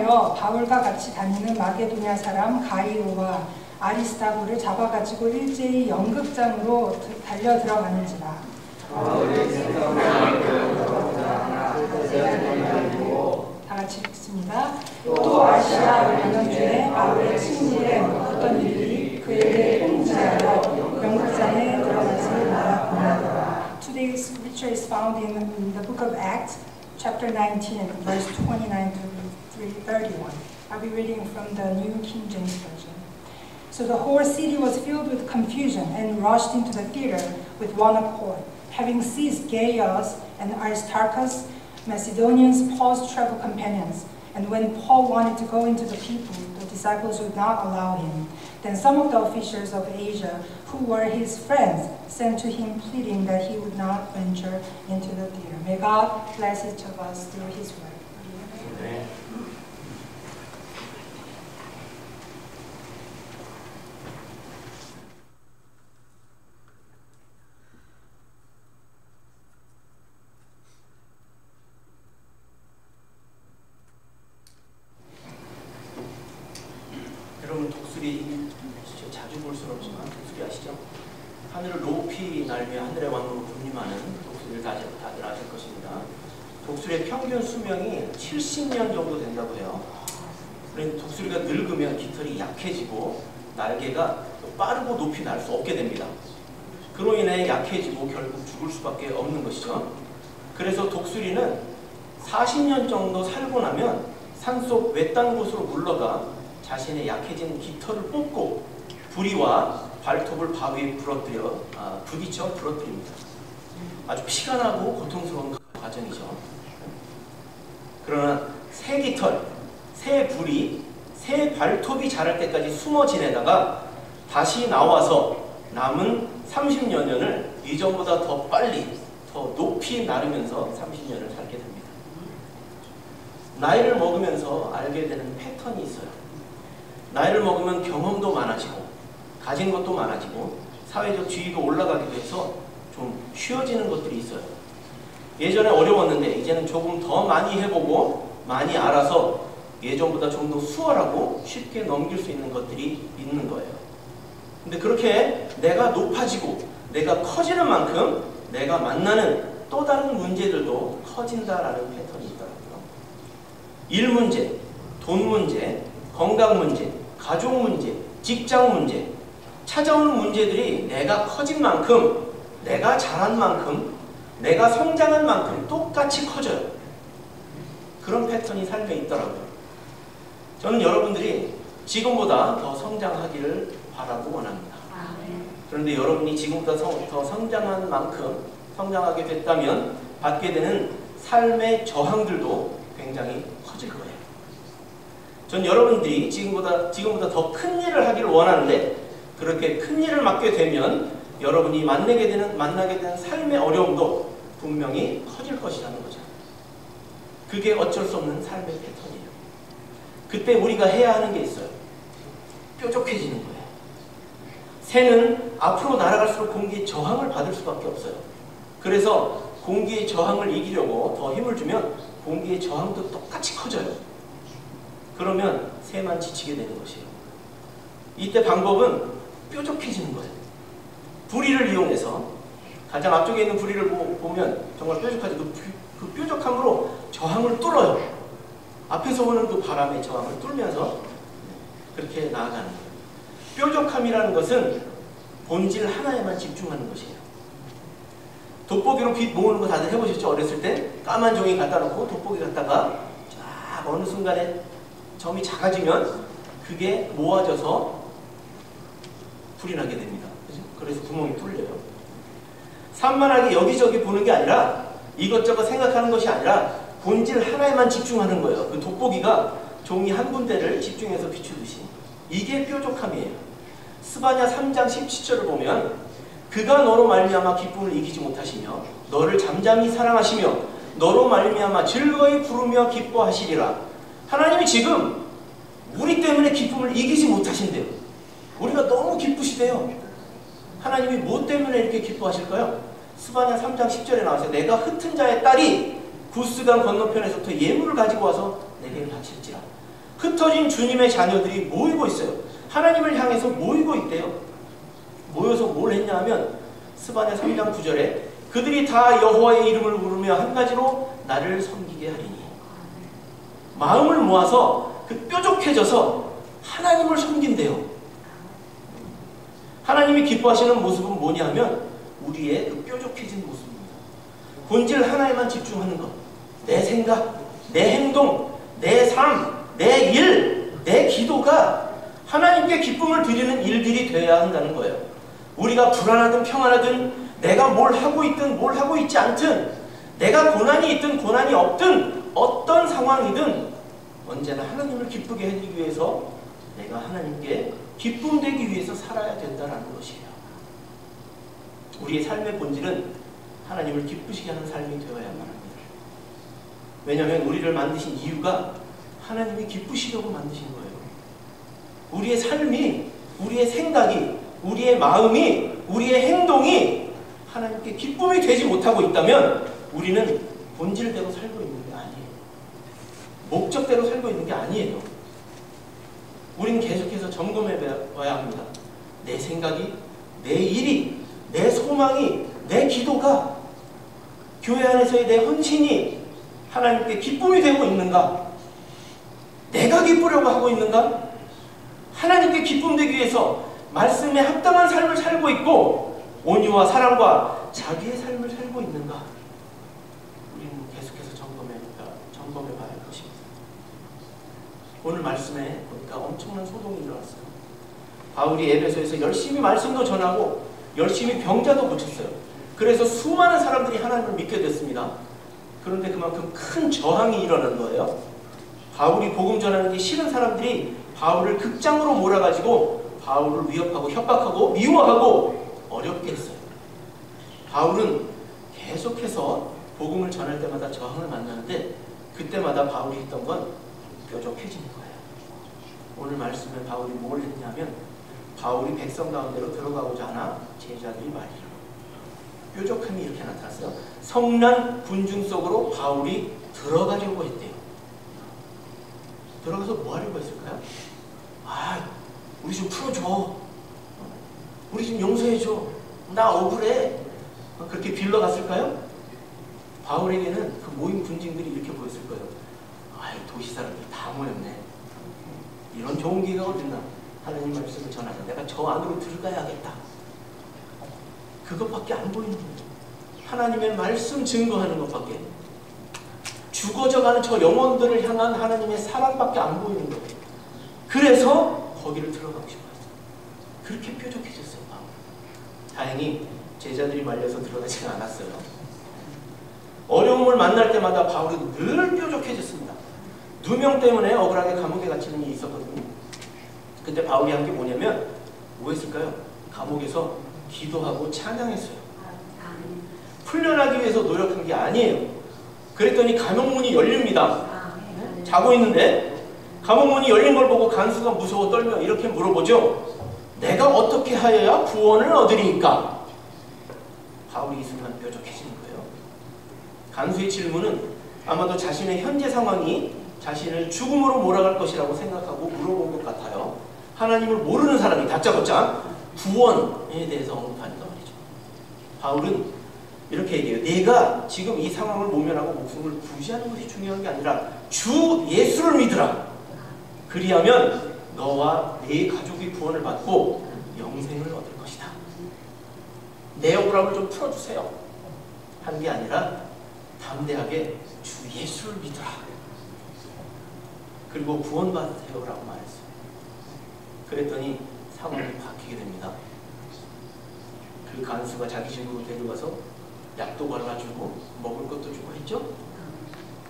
하여 바울과 같이 다니는 마게도냐 사람 가이오와 아리스다고를 잡아가지고 일제히 연극장으로 달려 들어가는지라. 다 같이 읽습니다. 또 아시아 연합중에 바울의 친구에 어떤 일이 그에게 통지하여 연극장에 들어가지 말았구나. Today's scripture is found in the book of Acts, chapter 19, verse 29 to 31. I'll be reading from the New King James Version. So the whole city was filled with confusion and rushed into the theater with one accord. Having seized Gaius and Aristarchus, Macedonians, Paul's travel companions, and when Paul wanted to go into the people, the disciples would not allow him. Then some of the officials of Asia, who were his friends, sent to him pleading that he would not venture into the theater. May God bless each of us through his word. Amen. 여러분 독수리 자주 볼 수는 없지만 독수리 아시죠? 하늘을 높이 날며 하늘의 왕으로 군림하는 독수리를 다들 아실 것입니다. 독수리의 평균 수명이 70년 정도 된다고 해요. 그러니까 독수리가 늙으면 깃털이 약해지고 날개가 빠르고 높이 날 수 없게 됩니다. 그로 인해 약해지고 결국 죽을 수밖에 없는 것이죠. 그래서 독수리는 40년 정도 살고 나면 산속 외딴 곳으로 물러가 자신의 약해진 깃털을 뽑고 부리와 발톱을 바위에 부딪혀 부러뜨립니다. 아주 피가 나고 고통스러운 과정이죠. 그러나 새 깃털, 새 부리, 새 발톱이 자랄 때까지 숨어 지내다가 다시 나와서 남은 30여 년을 이전보다 더 빨리, 더 높이 나르면서 30년을 살게 됩니다. 나이를 먹으면서 알게 되는 패턴이 있어요. 나이를 먹으면 경험도 많아지고 가진 것도 많아지고 사회적 지위가 올라가기도 해서 좀 쉬워지는 것들이 있어요. 예전에 어려웠는데 이제는 조금 더 많이 해보고 많이 알아서 예전보다 좀 더 수월하고 쉽게 넘길 수 있는 것들이 있는 거예요. 근데 그렇게 내가 높아지고 내가 커지는 만큼 내가 만나는 또 다른 문제들도 커진다라는 패턴이 있더라고요. 일 문제, 돈 문제, 건강 문제, 가족 문제, 직장 문제, 찾아오는 문제들이 내가 커진 만큼, 내가 자란 만큼, 내가 성장한 만큼 똑같이 커져요. 그런 패턴이 삶에 있더라고요. 저는 여러분들이 지금보다 더 성장하기를 바라고 원합니다. 그런데 여러분이 지금보다 더 성장한 만큼 성장하게 됐다면 받게 되는 삶의 저항들도 굉장히 커질 거예요. 전 여러분들이 지금보다 더 큰 일을 하기를 원하는데 그렇게 큰 일을 맡게 되면 여러분이 만나게 되는 삶의 어려움도 분명히 커질 것이라는 거죠. 그게 어쩔 수 없는 삶의 패턴이에요. 그때 우리가 해야 하는 게 있어요. 뾰족해지는 거예요. 새는 앞으로 날아갈수록 공기의 저항을 받을 수밖에 없어요. 그래서 공기의 저항을 이기려고 더 힘을 주면 공기의 저항도 똑같이 커져요. 그러면 새만 지치게 되는 것이에요. 이때 방법은 뾰족해지는 거예요. 부리를 이용해서 가장 앞쪽에 있는 부리를 보면 정말 뾰족하지. 그 뾰족함으로 저항을 뚫어요. 앞에서 오는 그 바람의 저항을 뚫면서 그렇게 나아가는 거예요. 뾰족함이라는 것은 본질 하나에만 집중하는 것이에요. 돋보기로 빛 모으는 거 다들 해보셨죠? 어렸을 때 까만 종이 갖다 놓고 돋보기 갖다가 쫙 어느 순간에 점이 작아지면 그게 모아져서 불이 나게 됩니다. 그래서 구멍이 뚫려요. 산만하게 여기저기 보는 게 아니라 이것저것 생각하는 것이 아니라 본질 하나에만 집중하는 거예요. 그 돋보기가 종이 한 군데를 집중해서 비추듯이. 이게 뾰족함이에요. 스바냐 3장 17절을 보면 그가 너로 말미암아 기쁨을 이기지 못하시며 너를 잠잠히 사랑하시며 너로 말미암아 즐거이 부르며 기뻐하시리라. 하나님이 지금 우리 때문에 기쁨을 이기지 못하신대요. 우리가 너무 기쁘시대요. 하나님이 뭐 때문에 이렇게 기뻐하실까요? 스바냐 3장 10절에 나와서 내가 흩은 자의 딸이 구스강 건너편에서부터 예물을 가지고 와서 내게 바칠지라. 흩어진 주님의 자녀들이 모이고 있어요. 하나님을 향해서 모이고 있대요. 모여서 뭘 했냐 하면 스바냐 3장 9절에 그들이 다 여호와의 이름을 부르며 한 가지로 나를 섬기게 하리니. 마음을 모아서 뾰족해져서 하나님을 섬긴대요. 하나님이 기뻐하시는 모습은 뭐냐면 우리의 뾰족해진 모습입니다. 본질 하나에만 집중하는 것. 내 생각, 내 행동, 내 삶, 내 일, 내 기도가 하나님께 기쁨을 드리는 일들이 되어야 한다는 거예요. 우리가 불안하든 평안하든 내가 뭘 하고 있든 뭘 하고 있지 않든 내가 고난이 있든 고난이 없든 어떤 상황이든 언제나 하나님을 기쁘게 해주기 위해서 내가 하나님께 기쁨 되기 위해서 살아야 된다는 것이에요. 우리의 삶의 본질은 하나님을 기쁘시게 하는 삶이 되어야만 합니다. 왜냐하면 우리를 만드신 이유가 하나님이 기쁘시려고 만드신 거예요. 우리의 삶이, 우리의 생각이, 우리의 마음이, 우리의 행동이 하나님께 기쁨이 되지 못하고 있다면 우리는 본질대로 살고 있는 게 아니에요. 목적대로 살고 있는 게 아니에요. 우리는 계속해서 점검해 봐야 합니다. 내 생각이, 내 일이, 내 소망이, 내 기도가, 교회 안에서의 내 헌신이 하나님께 기쁨이 되고 있는가? 내가 기쁘려고 하고 있는가? 하나님께 기쁨 되기 위해서 말씀에 합당한 삶을 살고 있고 온유와 사랑과 자기의 삶을 살고 있는가? 우리는 계속해서 점검해 봐야 할 것입니다. 오늘 말씀에 보니까 엄청난 소동이 일어났어요. 바울이 에베소에서 열심히 말씀도 전하고 열심히 병자도 고쳤어요. 그래서 수많은 사람들이 하나님을 믿게 됐습니다. 그런데 그만큼 큰 저항이 일어난 거예요. 바울이 복음 전하는 게 싫은 사람들이 바울을 극장으로 몰아가지고 바울을 위협하고 협박하고 미워하고 어렵게 했어요. 바울은 계속해서 복음을 전할 때마다 저항을 만나는데 그때마다 바울이 했던 건 뾰족해지는 거예요. 오늘 말씀에 바울이 뭘 했냐면 바울이 백성 가운데로 들어가고자 하나 제자들이 말이라. 뾰족함이 이렇게 나타났어요. 성난 군중 속으로 바울이 들어가려고 했대요. 들어가서 뭐 하려고 했을까요? 우리 좀 풀어줘. 우리 좀 용서해줘. 나 억울해. 그렇게 빌러 갔을까요? 바울에게는 그 모인 군중들이 이렇게 보였을 거예요. 도시 사람들이 다 모였네. 이런 좋은 기회가 어딨나. 하나님 말씀을 전하자. 내가 저 안으로 들어가야겠다. 그것밖에 안 보이는 거예요. 하나님의 말씀 증거하는 것밖에. 죽어져가는 저 영혼들을 향한 하나님의 사랑밖에 안 보이는 거예요. 그래서 거기를 들어가고 싶었어요. 그렇게 뾰족해졌어요. 바울. 다행히 제자들이 말려서 들어가지 않았어요. 어려움을 만날 때마다 바울은 늘 뾰족해졌습니다. 누명 때문에 억울하게 감옥에 갇히는 일이 있었거든요. 그때 바울이 한 게 뭐냐면 뭐 했을까요? 감옥에서 기도하고 찬양했어요. 풀려나기 위해서 노력한 게 아니에요. 그랬더니 감옥문이 열립니다. 자고 있는데 감옥문이 열린 걸 보고 간수가 무서워 떨며 이렇게 물어보죠. 내가 어떻게 하여야 구원을 얻으리까? 바울이 이 순간 뾰족해지는 거예요. 간수의 질문은 아마도 자신의 현재 상황이 자신을 죽음으로 몰아갈 것이라고 생각하고 물어본 것 같아요. 하나님을 모르는 사람이 다짜고짜 구원에 대해서 언급한단 말이죠. 바울은 이렇게 얘기해요. 내가 지금 이 상황을 모면하고 목숨을 부지하는 것이 중요한 게 아니라 주 예수를 믿으라. 그리하면 너와 네 가족이 구원을 받고 영생을 얻을 것이다. 내 억울함을 좀 풀어주세요. 한 게 아니라 담대하게 주 예수를 믿으라. 그리고 구원받으세요라고 말했어요. 그랬더니 상황이 바뀌게 됩니다. 그 간수가 자기 집으로 데려가서 약도 발라주고 먹을 것도 주고 했죠.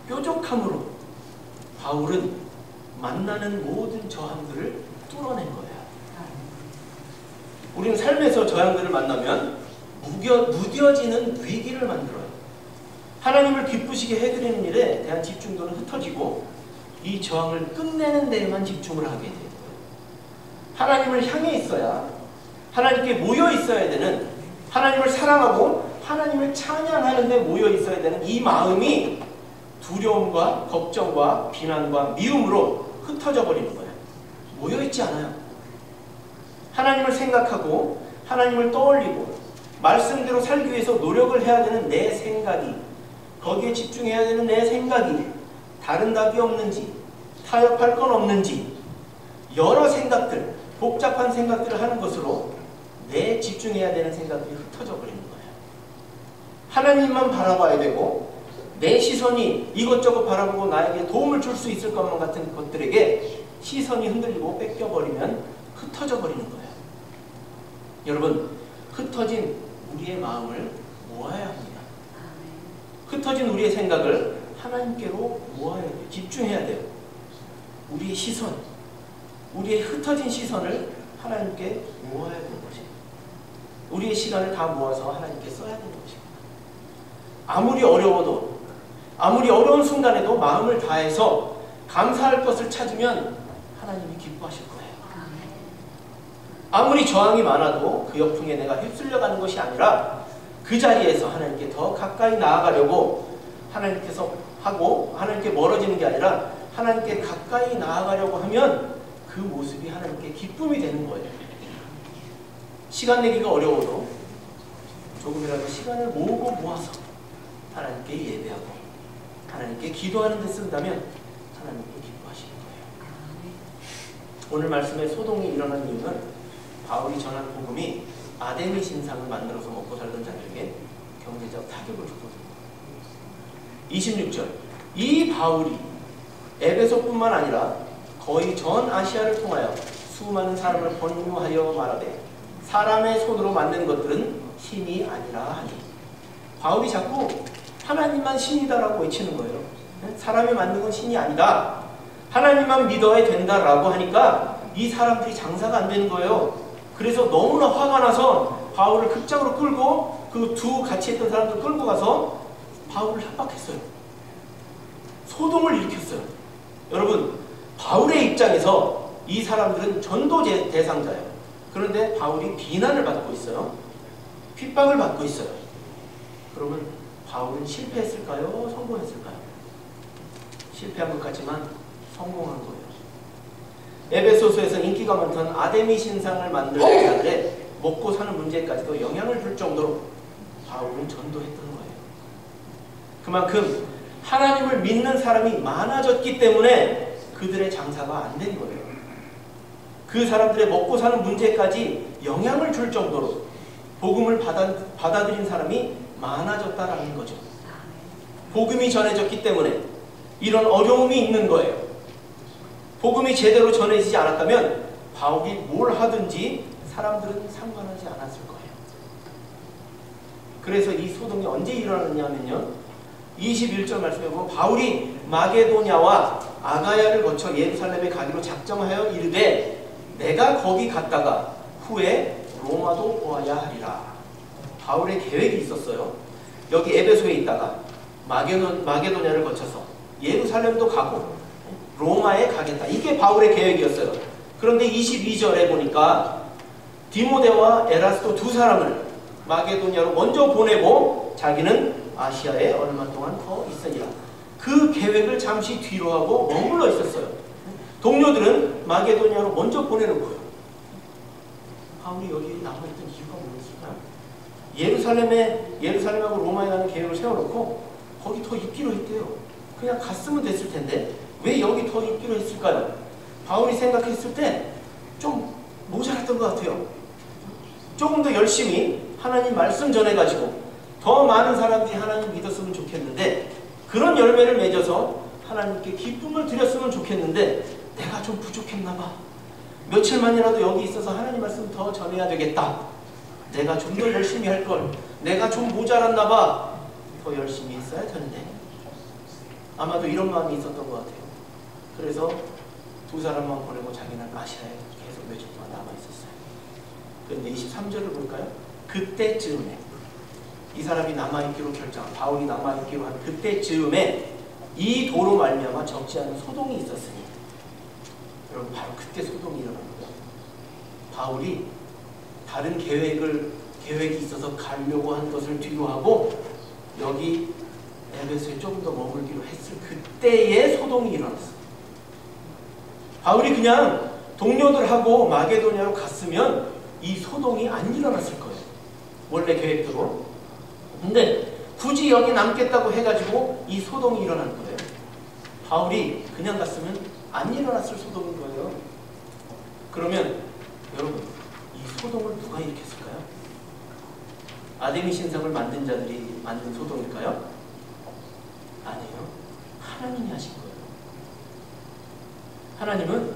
뾰족함으로 바울은 만나는 모든 저항들을 뚫어낸 거예요. 우리는 삶에서 저항들을 만나면 무뎌지는 위기를 만들어요. 하나님을 기쁘시게 해드리는 일에 대한 집중도는 흩어지고 이 저항을 끝내는 데에만 집중을 하게 돼요. 하나님을 향해 있어야, 하나님께 모여 있어야 되는, 하나님을 사랑하고 하나님을 찬양하는 데 모여 있어야 되는 이 마음이 두려움과 걱정과 비난과 미움으로 흩어져 버리는 거예요. 모여있지 않아요. 하나님을 생각하고 하나님을 떠올리고 말씀대로 살기 위해서 노력을 해야 되는 내 생각이, 거기에 집중해야 되는 내 생각이 다른 답이 없는지, 타협할 건 없는지, 여러 생각들, 복잡한 생각들을 하는 것으로 내 집중해야 되는 생각들이 흩어져 버리는 거예요. 하나님만 바라봐야 되고 내 시선이 이것저것 바라보고 나에게 도움을 줄 수 있을 것만 같은 것들에게 시선이 흔들리고 뺏겨버리면 흩어져 버리는 거예요. 여러분, 흩어진 우리의 마음을 모아야 합니다. 흩어진 우리의 생각을 하나님께로 모아야 돼요. 집중해야 돼요. 우리의 시선, 우리의 흩어진 시선을 하나님께 모아야 되는 것입니다. 우리의 시간을 다 모아서 하나님께 써야 되는 것입니다. 아무리 어려워도, 아무리 어려운 순간에도 마음을 다해서 감사할 것을 찾으면 하나님이 기뻐하실 거예요. 아무리 저항이 많아도 그 역풍에 내가 휩쓸려가는 것이 아니라 그 자리에서 하나님께 더 가까이 나아가려고 하나님께서 하고, 하나님께 멀어지는 게 아니라 하나님께 가까이 나아가려고 하면 그 모습이 하나님께 기쁨이 되는 거예요. 시간 내기가 어려워도 조금이라도 시간을 모으고 모아서 하나님께 예배하고 하나님께 기도하는 데 쓴다면 하나님께 기뻐하시는 거예요. 오늘 말씀에 소동이 일어난 이유는 바울이 전한 복음이 아데미 신상을 만들어서 먹고 살던 자들에게 경제적 타격을 줬거든요. 26절, 이 바울이 에베소뿐만 아니라 거의 전 아시아를 통하여 수많은 사람을 권유하여 말하되 사람의 손으로 만든 것들은 신이 아니라 하니. 바울이 자꾸 하나님만 신이다라고 외치는 거예요. 사람이 만든 건 신이 아니다, 하나님만 믿어야 된다라고 하니까 이 사람들이 장사가 안 되는 거예요. 그래서 너무나 화가 나서 바울을 극장으로 끌고 그 두 같이 했던 사람들 끌고 가서 바울을 협박했어요. 소동을 일으켰어요. 여러분, 바울의 입장에서 이 사람들은 전도 대상자예요. 그런데 바울이 비난을 받고 있어요. 핍박을 받고 있어요. 그러면 바울은 실패했을까요? 성공했을까요? 실패한 것 같지만 성공한 거예요. 에베소서에서 인기가 많던 아데미 신상을 만든 자들의 먹고 사는 문제까지도 영향을 줄 정도로 바울은 전도했던 거예요. 그만큼 하나님을 믿는 사람이 많아졌기 때문에 그들의 장사가 안 된 거예요. 그 사람들의 먹고 사는 문제까지 영향을 줄 정도로 복음을 받아들인 사람이 많아졌다라는 거죠. 복음이 전해졌기 때문에 이런 어려움이 있는 거예요. 복음이 제대로 전해지지 않았다면 바울이 뭘 하든지 사람들은 상관하지 않았을 거예요. 그래서 이 소동이 언제 일어났냐면요, 21절 말씀에 보면 바울이 마게도냐와 아가야를 거쳐 예루살렘에 가기로 작정하여 이르되 내가 거기 갔다가 후에 로마도 보아야 하리라. 바울의 계획이 있었어요. 여기 에베소에 있다가 마게도냐를 거쳐서 예루살렘도 가고 로마에 가겠다. 이게 바울의 계획이었어요. 그런데 22절에 보니까 디모데와 에라스도 두 사람을 마게도냐로 먼저 보내고 자기는 아시아에 얼마 동안 더 있으니라. 그 계획을 잠시 뒤로 하고 머물러 있었어요. 동료들은 마게도냐로 먼저 보내는 거예요. 바울이 여기 남아있던 이유가 뭐였을까요? 예루살렘하고 로마에 가는 계획을 세워놓고 거기 더 있기로 했대요. 그냥 갔으면 됐을 텐데 왜 여기 더 있기로 했을까요? 바울이 생각했을 때 좀 모자랐던 것 같아요. 조금 더 열심히 하나님 말씀 전해가지고 더 많은 사람들이 하나님 믿었으면 좋겠는데, 그런 열매를 맺어서 하나님께 기쁨을 드렸으면 좋겠는데 내가 좀 부족했나 봐. 며칠만이라도 여기 있어서 하나님 말씀 더 전해야 되겠다. 내가 좀 더 열심히 할 걸. 내가 좀 모자랐나 봐. 더 열심히 했어야 되는데. 아마도 이런 마음이 있었던 것 같아요. 그래서 두 사람만 보내고 자기는 아시아에 계속 며칠 동안 남아있었어요. 그런데 23절을 볼까요? 그때쯤에 이 사람이 남아있기로 결정한, 바울이 남아있기로 한 그때쯤에 이 도로 말미암아 적지 않은 소동이 있었으니, 여러분 바로 그때 소동이 일어난 거예요. 바울이 다른 계획이 있어서 가려고 한 것을 뒤로 하고 여기 에베소에 조금 더 머물기로 했을 그때의 소동이 일어났어요. 바울이 그냥 동료들하고 마게도냐로 갔으면 이 소동이 안 일어났을 거예요. 원래 계획대로. 근데 굳이 여기 남겠다고 해가지고 이 소동이 일어난 거예요. 바울이 그냥 갔으면 안 일어났을 소동인 거예요. 그러면 여러분, 이 소동을 누가 일으켰을까요? 아데미 신상을 만든 자들이 만든 소동일까요? 아니에요. 하나님이 하신 거예요. 하나님은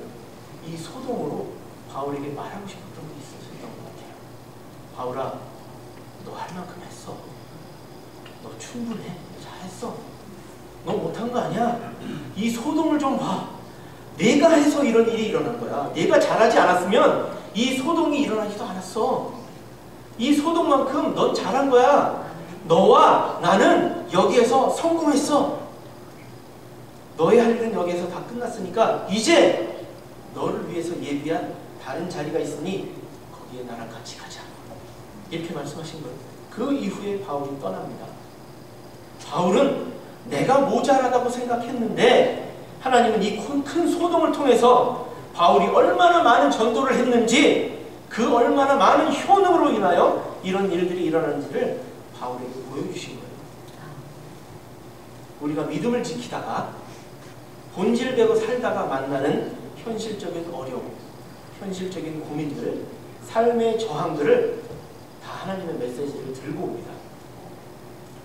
이 소동으로 바울에게 말하고 싶었던 게 있었던 것 같아요. 바울아, 너 할 만큼 했어. 너 충분해. 잘했어. 너 못한 거 아니야. 이 소동을 좀 봐. 내가 해서 이런 일이 일어난 거야. 내가 잘하지 않았으면 이 소동이 일어나지도 않았어. 이 소동만큼 넌 잘한 거야. 너와 나는 여기에서 성공했어. 너의 할 일은 여기에서 다 끝났으니까 이제 너를 위해서 예비한 다른 자리가 있으니 거기에 나랑 같이 가자. 이렇게 말씀하신 거예요. 그 이후에 바울이 떠납니다. 바울은 내가 모자라다고 생각했는데 하나님은 이 큰 소동을 통해서 바울이 얼마나 많은 전도를 했는지, 그 얼마나 많은 효능으로 인하여 이런 일들이 일어나는지를 바울에게 보여주신 거예요. 우리가 믿음을 지키다가 본질대로 살다가 만나는 현실적인 어려움, 현실적인 고민들, 삶의 저항들을 다 하나님의 메시지를 들고 옵니다.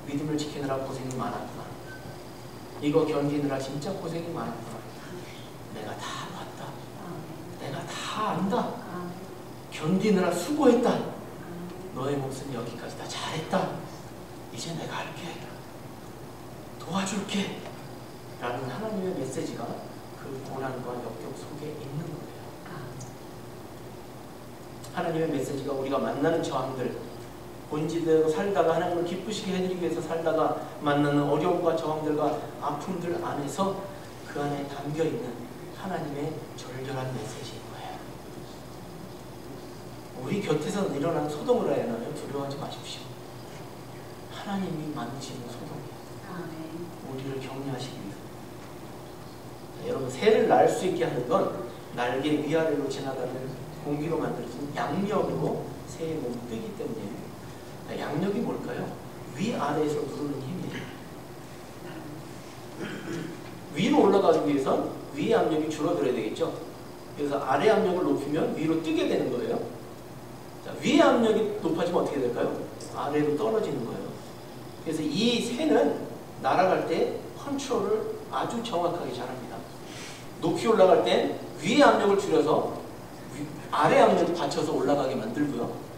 믿음을 지키느라 고생이 많았구나. 이거 견디느라 진짜 고생이 많았구나. 내가 다 봤다. 내가 다 안다. 견디느라 수고했다. 너의 몫은 여기까지 다 잘했다. 이제 내가 할게. 도와줄게. 라는 하나님의 메시지가 그 고난과 역경 속에 있는 거예요. 하나님의 메시지가 우리가 만나는 저항들, 본질대로 살다가 하나님을 기쁘시게 해드리기 위해서 살다가 만나는 어려움과 저항들과 아픔들 안에서 그 안에 담겨있는 하나님의 절절한 메시지인 거예요. 우리 곁에서 일어난 소동을 하여나요 두려워하지 마십시오. 하나님이 만드시는 소동이에요. 우리를 격려하시기 위해서. 여러분, 새를 날 수 있게 하는 건 날개 위아래로 지나가는 공기로 만들어진 양력으로 새의 몸이 뜨기 때문이에요. 양력이 뭘까요? 위아래에서 누르는 힘이에요. 위로 올라가기 위해선 위의 압력이 줄어들어야 되겠죠. 그래서 아래 압력을 높이면 위로 뜨게 되는 거예요. 자, 위의 압력이 높아지면 어떻게 될까요? 아래로 떨어지는 거예요. 그래서 이 새는 날아갈 때 컨트롤을 아주 정확하게 잘합니다. 높이 올라갈 땐 위의 압력을 줄여서 아래 압력을 받쳐서 올라가게 만들고요.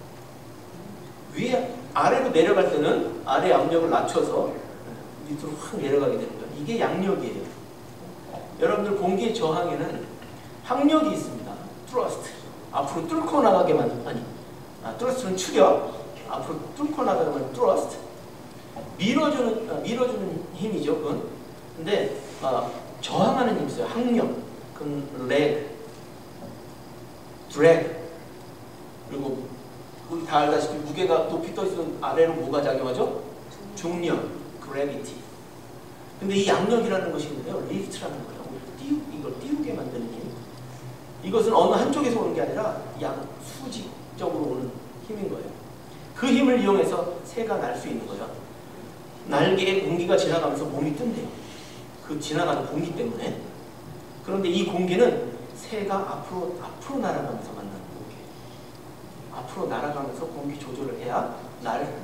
아래로 내려갈 때는 아래 압력을 낮춰서 밑으로 확 내려가게 되는 거예요. 이게 양력이에요. 여러분들 공기의 저항에는 항력이 있습니다. 트러스트. 앞으로 뚫고 나가게 만드는, 트러스트는 추격. 앞으로 뚫고 나가게 만드는 트러스트. 밀어주는 힘이죠, 그건. 근데 저항하는 힘이 있어요. 항력. 그건 leg, drag. 그리고 우리 다 알다시피 무게가 높이 떠있으면 아래로 뭐가 작용하죠? 중력, gravity. 근데 이 양력이라는 것이 있는데요, lift라는 거예요. 이걸 띄우게 만드는 힘. 이것은 어느 한쪽에서 오는 게 아니라 수직적으로 오는 힘인 거예요. 그 힘을 이용해서 새가 날 수 있는 거예요. 날개에 공기가 지나가면서 몸이 뜬대요. 그 지나가는 공기 때문에. 그런데 이 공기는 새가 앞으로 날아가면서 만나는 공기예요. 앞으로 날아가면서 공기 조절을 해야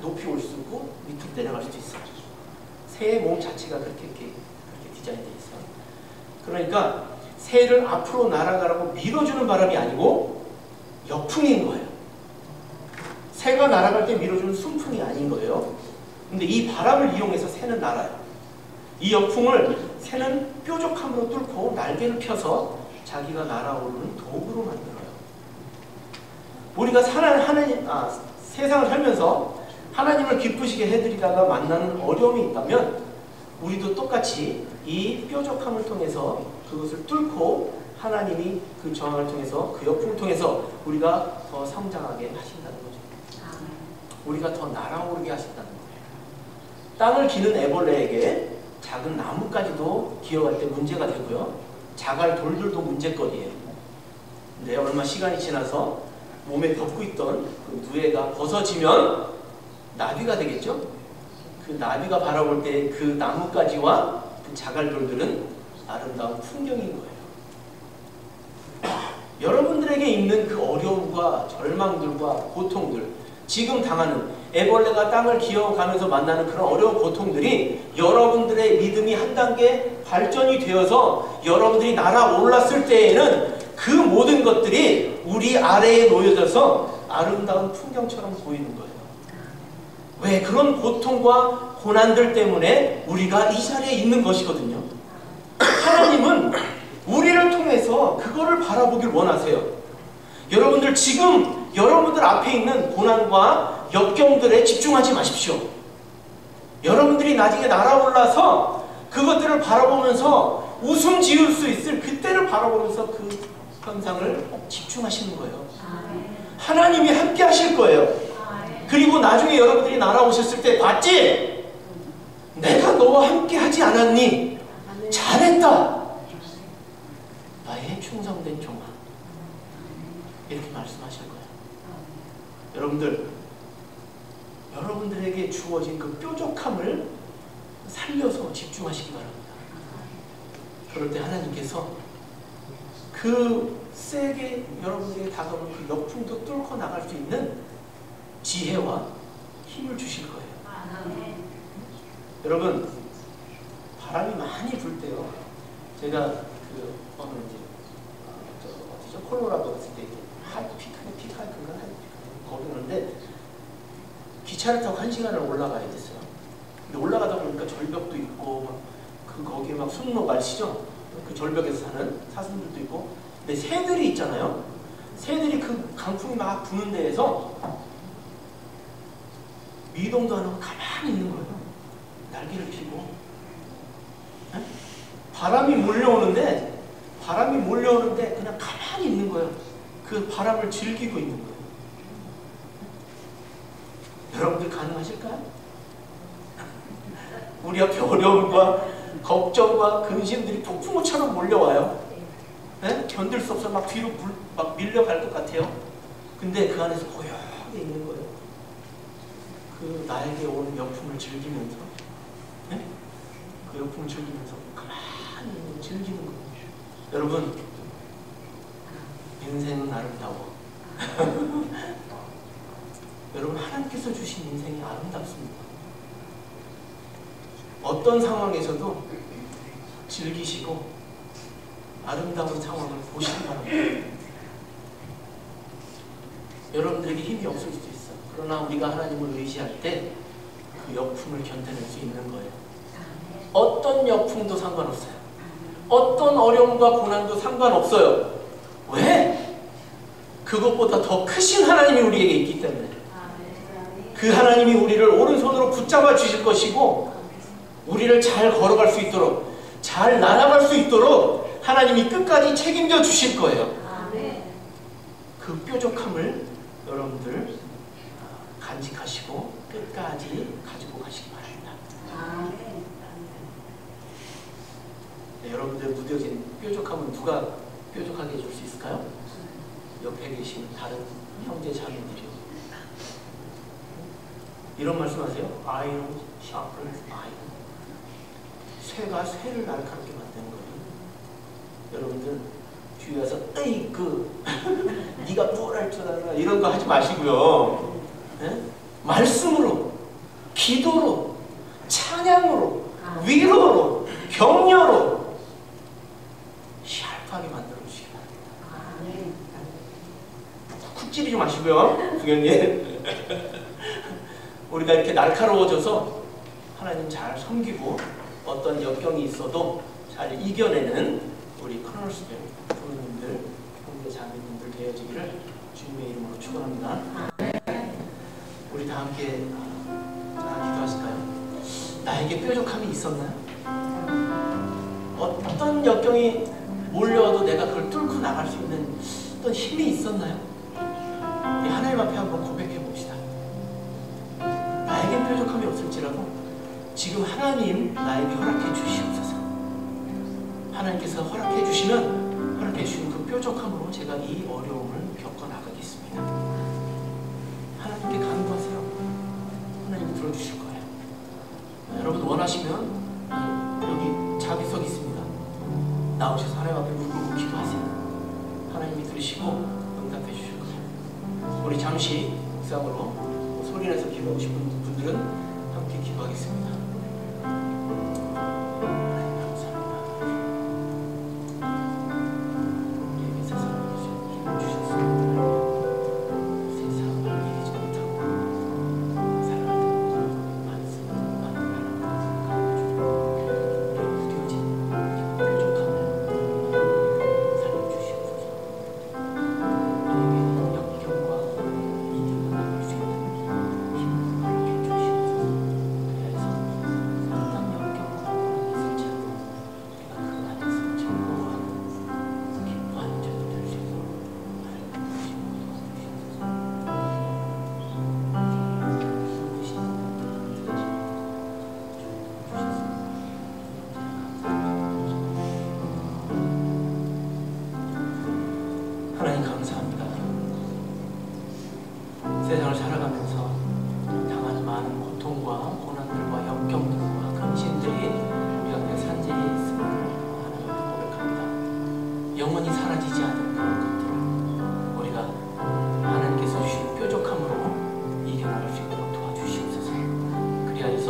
높이 올 수 있고 밑으로 내려갈 수도 있어요. 새의 몸 자체가 그렇게 디자인되어 있어요. 그러니까 새를 앞으로 날아가라고 밀어주는 바람이 아니고 역풍인 거예요. 새가 날아갈 때 밀어주는 순풍이 아닌 거예요. 근데 이 바람을 이용해서 새는 날아요. 이 역풍을 새는 뾰족함으로 뚫고 날개를 펴서 자기가 날아오르는 도구로 만들어요. 우리가 세상을 살면서 하나님을 기쁘시게 해드리다가 만나는 어려움이 있다면 우리도 똑같이 이 뾰족함을 통해서 그것을 뚫고 하나님이 그 저항을 통해서 그 역풍을 통해서 우리가 더 성장하게 하신다는 거죠. 우리가 더 날아오르게 하신다는 거예요. 땅을 기는 애벌레에게 작은 나무까지도 기어갈 때 문제가 되고요. 자갈 돌들도 문제거리예요. 근데 얼마 시간이 지나서 몸에 덮고 있던 그 누에가 벗어지면 나비가 되겠죠? 그 나비가 바라볼 때 그 나뭇가지와 그 자갈돌들은 아름다운 풍경인 거예요. 여러분들에게 있는 그 어려움과 절망들과 고통들, 지금 당하는 애벌레가 땅을 기어가면서 만나는 그런 어려운 고통들이 여러분들의 믿음이 한 단계 발전이 되어서 여러분들이 날아올랐을 때에는 그 모든 것들이 우리 아래에 놓여져서 아름다운 풍경처럼 보이는 거예요. 왜? 그런 고통과 고난들 때문에 우리가 이 자리에 있는 것이거든요. 하나님은 우리를 통해서 그거를 바라보길 원하세요. 여러분들 지금 여러분들 앞에 있는 고난과 역경들에 집중하지 마십시오. 여러분들이 나중에 날아올라서 그것들을 바라보면서 웃음 지을 수 있을 그때를 바라보면서 그 현상을 집중하시는 거예요. 하나님이 함께 하실 거예요. 그리고 나중에 여러분들이 날아오셨을 때 봤지? 내가 너와 함께 하지 않았니? 잘했다. 나의 충성된 종아. 이렇게 말씀하실 거예요. 여러분들, 여러분들에게 주어진 그 뾰족함을 살려서 집중하시기 바랍니다. 그럴 때 하나님께서 그 세게 여러분들에게 다가오는 그 역풍도 뚫고 나갈 수 있는 지혜와 힘을 주실 거예요. 여러분, 바람이 많이 불 때요. 제가 그 어느 이제 어디죠? 콜로라도 갔을 때 피카이크인가 거기 오는데 기차를 타고 1시간을 올라가야 됐어요. 근데 올라가다 보니까 절벽도 있고 막 그 거기에 막 순록 아시죠? 그 절벽에서 사는 사슴들도 있고. 근데 새들이 있잖아요. 새들이 그 강풍이 막 부는 데에서 미동도 안 하고 가만히 있는 거예요. 날개를 펴고. 네? 바람이 몰려오는데 그냥 가만히 있는 거예요. 그 바람을 즐기고 있는 거예요. 여러분들 가능하실까요? 우리 앞에 어려움과 걱정과 근심들이 폭풍우처럼 몰려와요. 네? 견딜 수 없어 막 뒤로 막 밀려갈 것 같아요. 근데 그 안에서 고요하게 있는 거예요. 그 나에게 오는 역풍을 즐기면서, 네? 그 역풍을 즐기면서 가만히 즐기는 거예요. 여러분, 인생은 아름다워. 여러분, 하나님께서 주신 인생이 아름답습니다. 어떤 상황에서도 즐기시고 아름다운 상황을 보시기 바랍니다. 여러분들에게 힘이 없을 수도 있어. 그러나 우리가 하나님을 의지할 때 그 역풍을 견뎌낼 수 있는 거예요. 어떤 역풍도 상관없어요. 어떤 어려움과 고난도 상관없어요. 왜? 그것보다 더 크신 하나님이 우리에게 있기 때문에. 그 하나님이 우리를 오른손으로 붙잡아 주실 것이고 우리를 잘 걸어갈 수 있도록, 잘 날아갈 수 있도록 하나님이 끝까지 책임져 주실 거예요. 그 뾰족함을 여러분들 간직하시고 끝까지 가지고 가시기 바랍니다. 네, 여러분들 무뎌진 뾰족함은 누가 뾰족하게 해줄 수 있을까요? 옆에 계신 다른 형제 자매들이요. 이런 말씀하세요. 아이론 sharpens iron. 쇠가 쇠를 날카롭게 만드는 거예요. 여러분들 뒤에 와서 에이그 네가 뭘 할 줄 알아 이런 거 하지 마시고요. 네? 말씀으로, 기도로, 찬양으로, 위로로, 격려로 샬프하게 만들어 주시기 바랍니다. 쿡 찌르지 마시고요. 부경님. 우리가 이렇게 날카로워져서 하나님 잘 섬기고 어떤 역경이 있어도 잘 이겨내는 우리 커널스별 부모님들, 형제 자매님들 되어지기를 주님의 이름으로 축원합니다. 우리 다 함께 기도하실까요? 나에게 뾰족함이 있었나요? 어떤 역경이 몰려와도 내가 그걸 뚫고 나갈 수 있는 어떤 힘이 있었나요? 우리 하나님 앞에 한번 고백해 봅시다. 나에겐 뾰족함이 없을지라도 지금 하나님 나에게 허락해 주시옵소서. 하나님께서 허락해 주시면 허락해 주신 그 뾰족함으로 제가 이 어려움을 겪어나가겠습니다. 하나님께 간구하세요. 하나님 들어주실 거예요. 여러분 원하시면 여기 자비석 있습니다. 나오셔서 하나님 앞에 무릎 꿇고 기도하세요. 하나님이 들으시고 응답해 주실 거예요. 우리 잠시 묵상으로 소리내서 기도하고 싶은 분들은 함께 기도하겠습니다. 하나님 감사합니다. 세상을 살아가면서 당하는 많은 고통과 고난들과 역경들과 근심들이 우리 가운데 산재해 있음을 하나님 고백합니다. 영원히 사라지지 않은 그런 것들을 우리가 하나님께서 주신 뾰족함으로 이겨나갈 수 있도록 도와주시옵소서. 그리하여서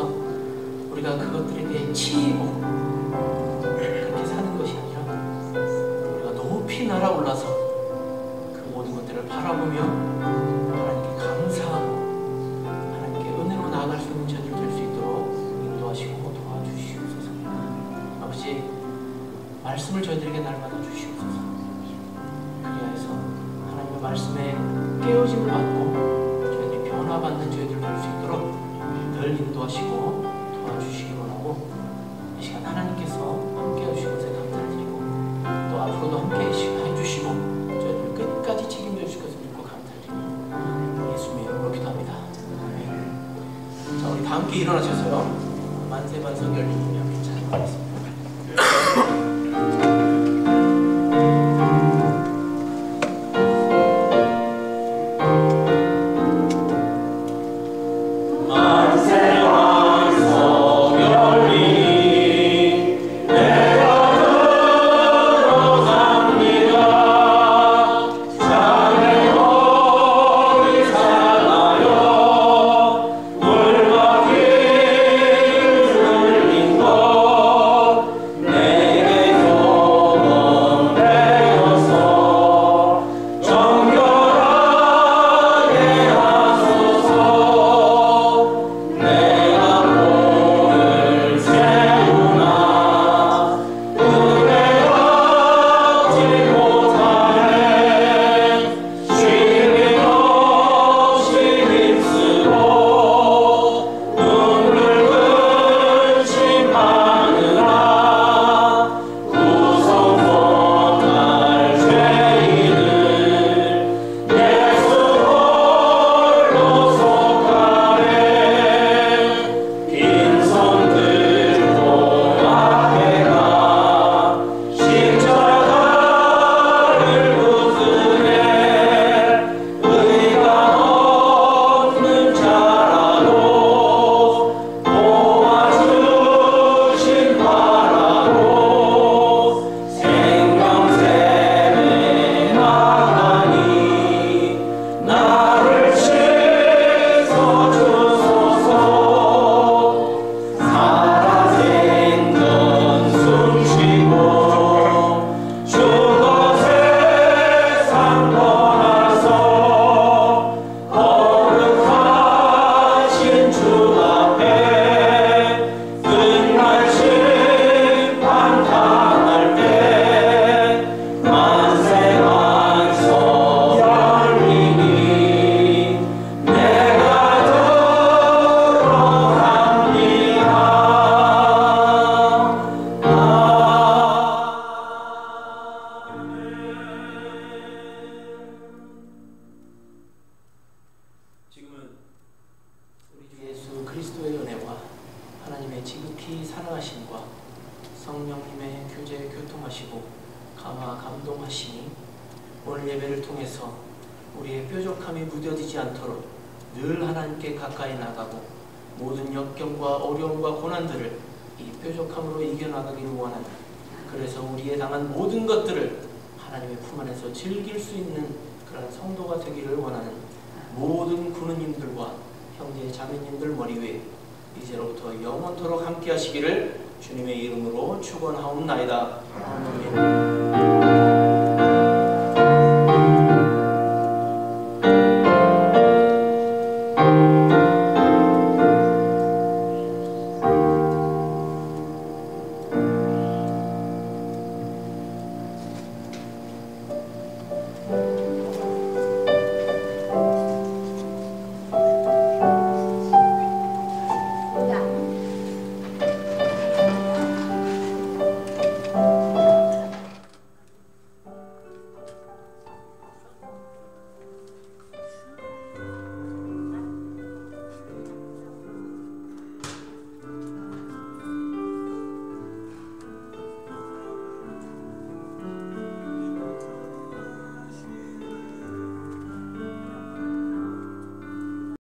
우리가 그것들에 대해 치이고 그렇게 사는 것이 아니라 우리가 높이 날아올라서 바라보며 하나님께 감사하고 하나님께 은혜로 나아갈 수 있는 저들 될 수 있도록 인도하시고 도와주시옵소서. 아버지, 말씀을 저희들에게 날마다 주시옵소서. 그리하여서 하나님의 말씀에 깨어짐을 받고 저희들이 변화받는 저희들 될 수 있도록 늘 인도하시고 도와주시기 원하고, 이 시간 하나님께서 함께 해주신 것에 감사를 드리고 또 앞으로도 함께 해주시고 저희들 끝까지 책임져 주실 것을 믿고 감사드리고 예수님의 이름으로 기도합니다. 아멘. 자, 우리 다 함께 일어나셔서요. 만세반석 열리면 함께 찬양하겠습니다. 성령님의 교제에 교통하시고 감화 감동하시니 오늘 예배를 통해서 우리의 뾰족함이 무뎌지지 않도록 늘 하나님께 가까이 나가고 모든 역경과 어려움과 고난들을 이 뾰족함으로 이겨나가기를 원하는, 그래서 우리의 당한 모든 것들을 하나님의 품 안에서 즐길 수 있는 그런 성도가 되기를 원하는 모든 군우님들과 형제 자매님들 머리 위에 이제로부터 영원토록 함께 하시기를 주님의 이름으로 축원하옵나이다. 아멘.